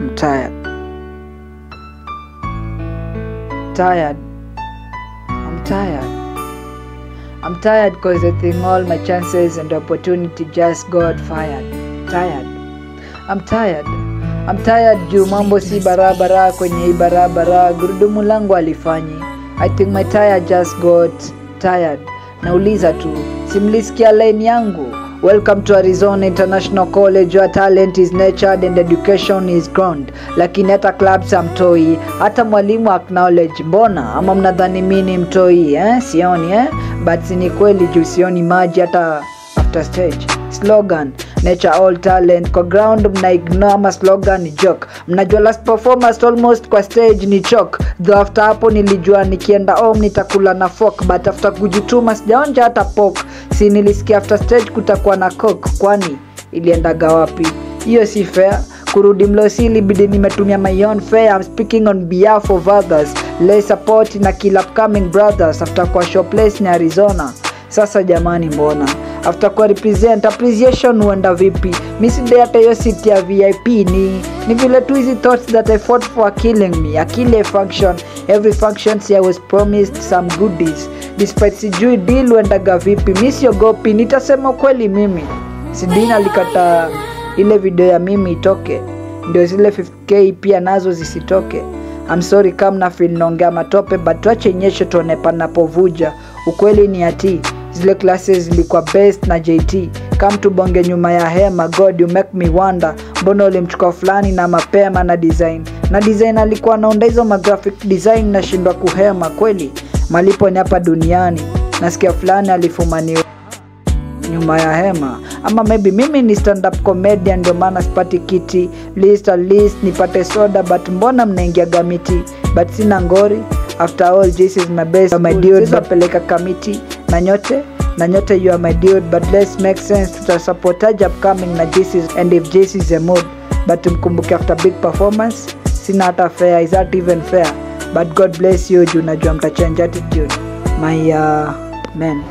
I'm tired. Tired. I'm tired. I'm tired cause I think all my chances and opportunity just got fired. Tired. I'm tired. I'm tired juu mambo si barabara kwenye hii barabara, gurudumu langu alifanyi. I think my tire just got tired. Nauliza tu, simlisikia line yangu? Welcome to Arizona International College where talent is nurtured and education is ground. Lakini hata clubs hamtoi, hata mwalimu acknowledge. Mbona? Ama mnadhani mimi ni mtoi Sioni But ni kweli juu sioni maji hata after stage. Slogan, nature all talent. Kwa ground mna-ignore ama slogan ni joke. Mnajua last performance almost kwa stage ni choke. Though after hapo nilijua nikienda home nitakula na fork. But after kujituma sijaonja hata pork. Si nilisikia after stage kutakuwa na coke. Kwani iliendaga wapi? Hiyo si fair. Kurudi mlosili bidi nimetumia my own fare. I'm speaking on behalf of others. Lay support na kill upcoming brothers. After kwa show place ni Arizona. Sasa jamani mbona after kwa represent appreciation huenda vipi? Misinde hata hiyo city ya VIP ni vile tu hizi thoughts that I fought for killing me. Akili function, every function I was promised some goodies. Despite sijui deal huendaga vipi, mimi siogopi, nitasema kweli mimi. Sidina alikata ile video ya mimi itoke, ndio zile 50k pia nazo zisitoke. I'm sorry kama na feel naongea matope, but tuache nyesho tuone panapovuja. Ukweli ni ati zile classes zilikuwa best na JT. Come to bonge nyuma ya hema, God you make me wonder. Mbona ulimchukua fulani na mapema na design alikuwa anaunda hizo graphic design na shindwa kuhema kweli. Malipo ni hapa duniani. Nasikia fulani alifumaniwa nyuma ya hema. Ama maybe mimi ni stand up comedian ndio maana sipati kiti. At least nipate soda, but mbona mnaingia gamiti? But sina ngori. After all, this is my best. My dude napeleka kamiti na nyote you are my dude, but let's make sense to support upcoming na Jesus. And if Jesus is a mood, but mkumbuke after big performance sina hata fair. Is that even fair? But God bless you, juu najua mtachange attitude my man.